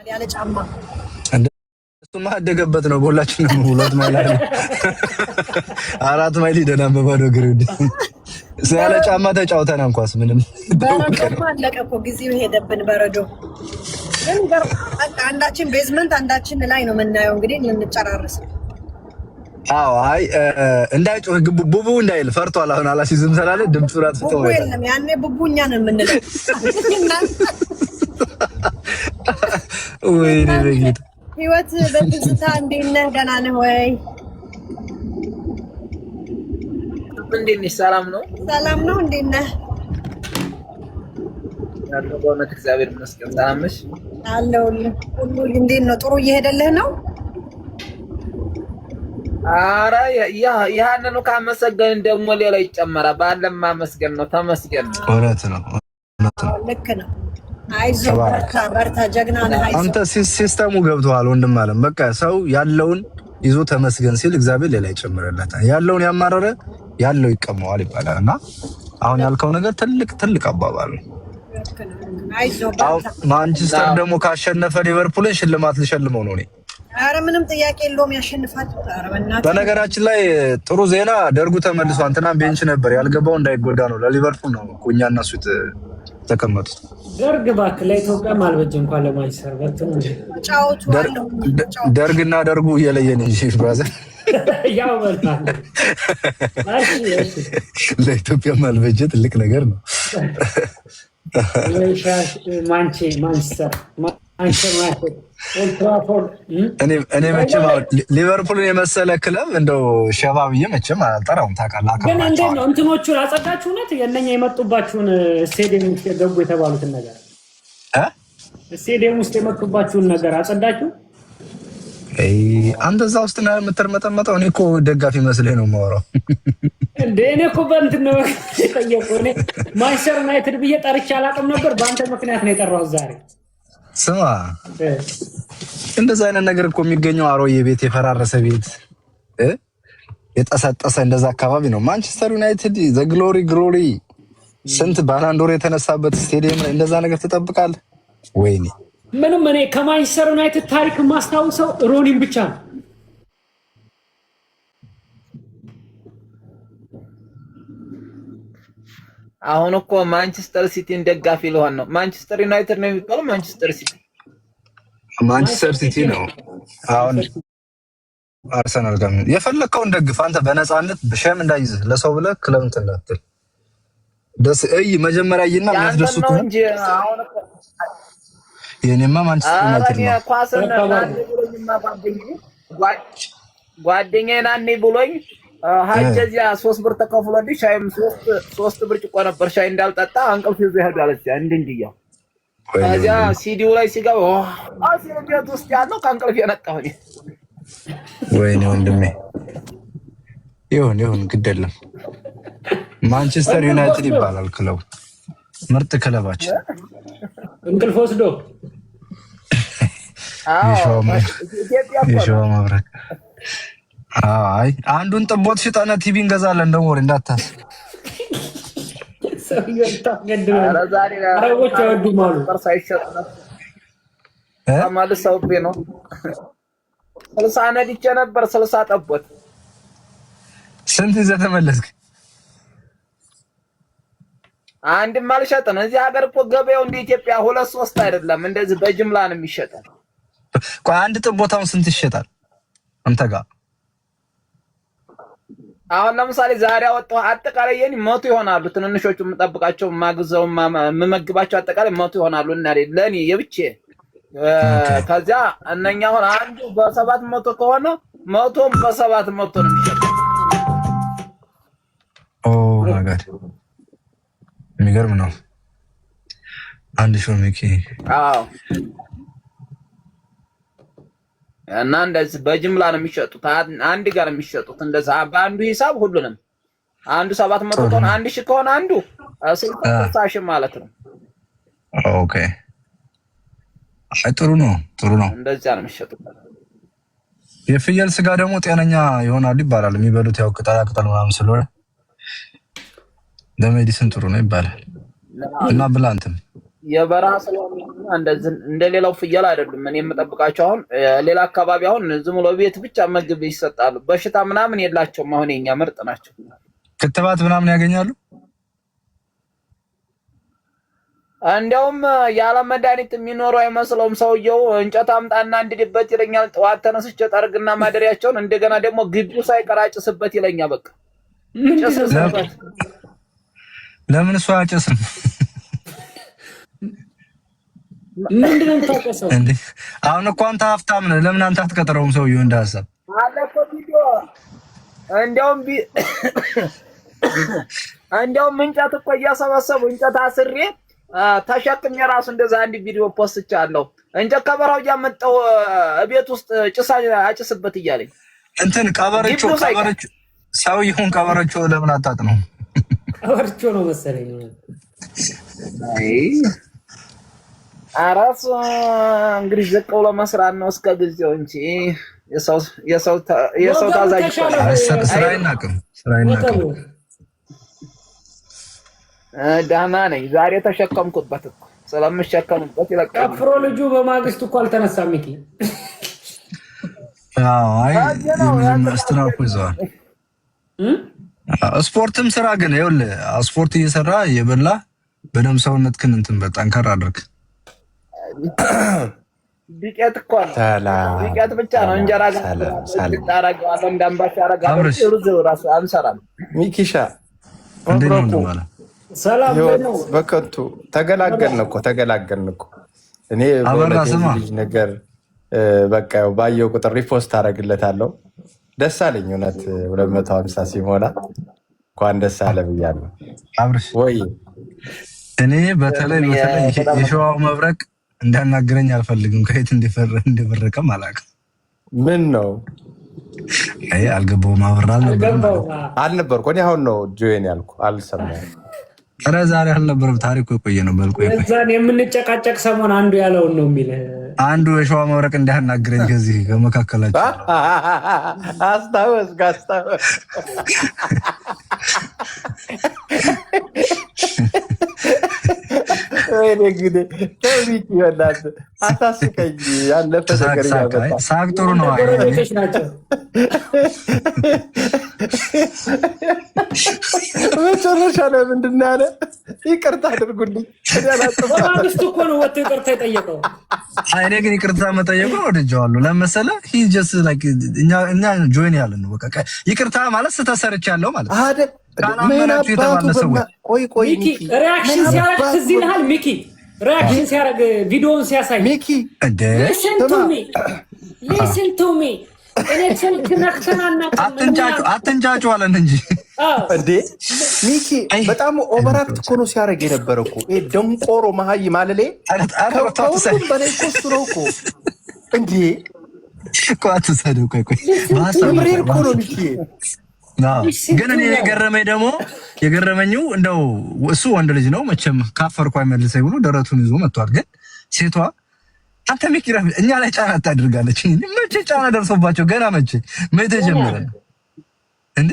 ያለ ጫማ እሱማ አደገበት ነው። ሁላችንም 2 ማይል አለ 4 ማይል ሄደናል በባዶ እግር። ያለ ጫማ ተጫውተን እንኳን ምንም በረዶ አለቀ እኮ ጊዜው ሄደብን። በረዶ ግን በቃ አንዳችን ቤዝመንት አንዳችን ላይ ነው የምናየው። እንግዲህ እንጨራርስ። አዎ አይ እንዳይጮህ ቡቡ እንዳይል ፈርቷል። አሁን አላሲዝም ስላለ ድምፁ ራት ፍተው የለም። ያኔ ቡቡኛ ነው የምንለው። ወይኔ በጌታ ህይወት በትዝታ እንዴት ነህ? ደህና ነህ ወይ? እንዴት ነሽ? ሰላም ነው? ሰላም ነው። እንዴት ነህ? ያለው በእውነት እግዚአብሔር ይመስገን። ሰላም ነሽ? አለሁልህ። ሁሉ እንዴት ነው? ጥሩ እየሄደልህ ነው? ኧረ ያንን ካመሰገንን ደግሞ ሌላ ይጨመራል። ባለም ማመስገን ነው። ተመስገን ነው። እውነት ነው። ልክ ነው። አይዞህ በርታ፣ ጀግና ነህ። አንተ ሲስተሙ ገብቶሃል ወንድም አለም። በቃ ሰው ያለውን ይዞ ተመስገን ሲል እግዚአብሔር ሌላ ይጨምርለታል። ያለውን ያማረረ ያለው ይቀመዋል ይባላል እና አሁን ያልከው ነገር ትልቅ አባባል ነው። አይዞህ በርታ። ማንቸስተር ደግሞ ካሸነፈ ሊቨርፑልን ሽልማት ልሸልመው ነው እኔ። ኧረ ምንም ጥያቄ የለውም ያሸንፋል። ኧረ በእናትህ በነገራችን ላይ ጥሩ ዜና ደርጉ ተመልሷል። እንትና ቤንች ነበር ያልገባው እንዳይጎዳ ነው። ለሊቨርፑል ነው እኛ እና እሱ ተቀመጡት። ደርግ እባክህ ለኢትዮጵያ ማልበጅ እንኳን ለማንቸስተር በትኑ ጫውቱ አለው። ደርግና ደርጉ እየለየን እንጂ ብራዘር ያው በልታል። እሺ ለኢትዮጵያ ማልበጅ ትልቅ ነገር ነው። ማንቸስተር እኔ መቼም ሊቨርፑልን የመሰለ ክለብ እንደው ሸባ ብዬ መቼም አልጠራውም። ታውቃለህ። ግን እንዴት ነው እንትኖቹን አጸዳችሁነት? የእነኛ የመጡባችሁን ስቴዲየም ውስጥ የገቡ የተባሉትን ነገር ስቴዲየም ውስጥ የመጡባችሁን ነገር አጸዳችሁ? አንተ እዛ ውስጥ ነው የምትርመጠመጠው። እኔ እኮ ደጋፊ መስለህ ነው የማወራው እንዴ? እኔ እኮ በእንትን ነው የጠየቁህ። እኔ ማንቸስተር ዩናይትድ ብዬ ጠርቼ አላውቅም ነበር። በአንተ ምክንያት ነው የጠራሁት ዛሬ። ስማ እንደዛ አይነት ነገር እኮ የሚገኘው አሮዬ ቤት፣ የፈራረሰ ቤት፣ የጠሰጠሰ እንደዛ አካባቢ ነው። ማንቸስተር ዩናይትድ ዘ ግሎሪ ስንት ባላንዶር የተነሳበት ስቴዲየም ላይ እንደዛ ነገር ትጠብቃለህ? ወይኔ ምንም እኔ ከማንቸስተር ዩናይትድ ታሪክ የማስታውሰው ሮኒን ብቻ ነው። አሁን እኮ ማንቸስተር ሲቲን ደጋፊ ልሆን ነው። ማንቸስተር ዩናይትድ ነው የሚባለው። ማንቸስተር ሲቲ ነው። አሁን አርሰናል ጋር የፈለከውን ደግፍ አንተ በነፃነት በሸም እንዳይዝህ ለሰው ብለህ ክለብ እንትን እንዳትል ደስ መጀመሪያ ይና የሚያስደስቱ ነው እንጂ አሁን የኔማ ማንቸስተር ዩናይትድ ነው። ጓደኛዬ ናኒ ብሎኝ ሀጀዚያ 3 ብር ተከፍሎልኝ ሻይም 3 ብርጭቆ ነበር ሻይ እንዳልጠጣ እንቅልፍ ይዞ ይሄዳል። እንድንዲያው ከዚያ ሲዲው ላይ ሲገባ ቤት ውስጥ ያለው ከእንቅልፍ የነቃሁኝ። ወይኔ ወንድሜ ይሁን ግድ የለም። ማንቸስተር ዩናይትድ ይባላል ክለቡ፣ ምርጥ ክለባችን። እንቅልፍ ወስዶ የሸዋ መብረቅ። አይ አንዱን ጥቦት ሽጠነ ቲቪ እንገዛለን። ደግሞ ወሬ እንዳታስብ። አረቦች አይወዱም አሉ። ተመልሰውብኝ ነው 60 ነድቼ ነበር 60 ጠቦት። ስንት ይዘህ ተመለስክ? አንድም አልሸጥም። እዚህ ሀገር እኮ ገበያው እንደ ኢትዮጵያ 2-3 አይደለም፣ እንደዚህ በጅምላ ነው የሚሸጠው። ቆይ አንድ ጥቦታውን ስንት ይሸጣል አንተ ጋር? አሁን ለምሳሌ ዛሬ አወጣሁ አጠቃላይ የኔ 100 ይሆናሉ። ትንንሾቹ የምጠብቃቸው ማግዘው የምመግባቸው አጠቃላይ 100 ይሆናሉ እና ለኔ የብቻ ከዚያ እነኛ አሁን አንዱ በ700 ከሆነ 100ም በ700 ነው የሚሸጠው። ኦ ማይ ጋድ የሚገርም ነው። አንድ ሾው ሚኪ አዎ። እና እንደዚህ በጅምላ ነው የሚሸጡት። አንድ ጋር ነው የሚሸጡት። እንደዛ በአንዱ ሂሳብ ሁሉንም አንዱ 700 ከሆነ 1000 ከሆነ አንዱ 60 ማለት ነው። ኦኬ ጥሩ ነው። እንደዛ ነው የሚሸጡት። የፍየል ስጋ ደግሞ ጤነኛ ይሆናሉ ይባላል። የሚበሉት ያው ቅጠላ ምናምን ስለሆነ ለሜዲሲን ጥሩ ነው ይባላል። እና ብላ አንተም የበረሃ ስለሆነ እንደዚህ እንደሌላው ፍየል አይደሉም። እኔ የምጠብቃቸው አሁን ሌላ አካባቢ አሁን ዝም ብሎ ቤት ብቻ ምግብ ይሰጣሉ። በሽታ ምናምን የላቸውም። አሁን የኛ ምርጥ ናቸው። ክትባት ምናምን ያገኛሉ። እንዲያውም ያለ መድኃኒት የሚኖሩ አይመስለውም። ሰውየው እንጨት አምጣና እንድድበት ይለኛል። ጠዋት ተነስቼ ጠርግና ማደሪያቸውን እንደገና ደግሞ ግቢው ሳይቀር አጭስበት ይለኛል። በቃ ጭስበት። ለምን እሱ አጨስም? ምንድነው የምታውቀው እንዴ? አሁን እኮ አንተ ሀብታም ነህ። ለምን አንተ አትቀጥረውም? ሰውየው እንደ ሀሳብ አለ እኮ ቪዲዮ። እንዲያውም እንጨት እኮ እያሰበሰቡ እንጨት አስሬ ተሸክሜ የራሱ እንደዛ አንድ ቪዲዮ ፖስትቻለሁ። እንጨት ከበረሃው እያመጣሁ ቤት ውስጥ ጭሳ አጭስበት እያለኝ እንትን ቀበረቾ ሰውየውን ቀበረቾ ለምን አታጥነው? ቀበረቾ ነው መሰለኝ። አይ አራስ እንግዲህ ዝቅ ብሎ መስራት ነው እስከ ጊዜው እንጂ የሰው ታዛዥ ስራ አይናቅም። ደህና ነኝ። ዛሬ ተሸከምኩበት እኮ ስለምሸከምበት ይለቃል። ቀፍሮ ልጁ በማግስቱ እኮ አልተነሳም። ሚኪ አይ ስትራፖ ይዘዋል። ስፖርትም ስራ ግን ይኸውልህ ስፖርት እየሰራ እየበላ በደምብ ሰውነትህን እንትን በጠንከር አድርግ። ዱቄት እኮ ነው። ዱቄት ብቻ ነው። እንጀራ ጋር ታረጋለህ። እንዳምባሻ አረጋለሁ። ሩዝ ራሱ አንሰራም። ሚኪሻ ሰላም ነው። በከንቱ ተገላገልን እኮ እኔ በልጅ ነገር በቃ ባየው ቁጥር ሪፖስት አደርግለታለሁ። ደስ አለኝ እውነት 250 ሲሞላ እንኳን ደስ አለ ብያለሁ። አብርሽ ወይ እኔ በተለይ የሸዋው መብረቅ እንዳናገረኝ አልፈልግም። ከየት እንደፈረቀም አላውቅም። ምን ነው? አይ አልገባውም። አብራል አልነበርኩ እኔ አሁን ነው ጆይን ያልኩ አልሰማሁም። ኧረ ዛሬ አልነበረም። ታሪኩ የቆየ ነው። በልቆ እዛን የምንጨቃጨቅ ሰሞን አንዱ ያለውን ነው የሚል አንዱ የሸዋ መብረቅ እንዳናገረኝ ከዚህ ከመካከላቸው አስታወስ ወይኔ እንግዲህ ከቢት ይወላል አታስቀኝ። ያለፈ ነገር ያመጣ ሳቅ ጥሩ ነው። መጨረሻ ላይ ምንድን ነው ያለ? ይቅርታ አድርጉልኝ። በማግስቱ እኮ ነው ወጥቶ ይቅርታ የጠየቀው። እኔ ግን ይቅርታ መጠየቁ ወድጀዋለሁ። ለመሰለ እኛ ጆይን ያለን ነው። በቃ ይቅርታ ማለት ስተሰርቻለሁ ማለት አይደል? ምን አባቱ ቆይ ሪአክሽን ሲያደርግ ትዝ ይልሃል? ሚኪ ሪአክሽን ሲያደርግ ቪዲዮውን ሲያሳይ ሚኪ ሊስን ቱ ሚ እኔ ስልክ ነክተናና አትንጫጩ አለን እንጂ እንዴ ሚኪ በጣም ኦቨራክት እኮ ነው ሲያደርግ የነበረ እኮ ደንቆሮ መሀይ ማለሌ ከሁሉም በላይ ኮስቱ ነው እኮ እንዴ አትሰደው። ቆይ ምሬር እኮ ነው ሚኪ። ግን እኔ የገረመኝ እንደው እሱ ወንድ ልጅ ነው መቼም ካፈርኩ አይመልሰኝ ብሎ ደረቱን ይዞ መጥቷል። ግን ሴቷ አንተ ሚኪራ እኛ ላይ ጫና ታደርጋለች። መቼ ጫና ደርሶባቸው ገና መቼ ጀመረ እንዴ?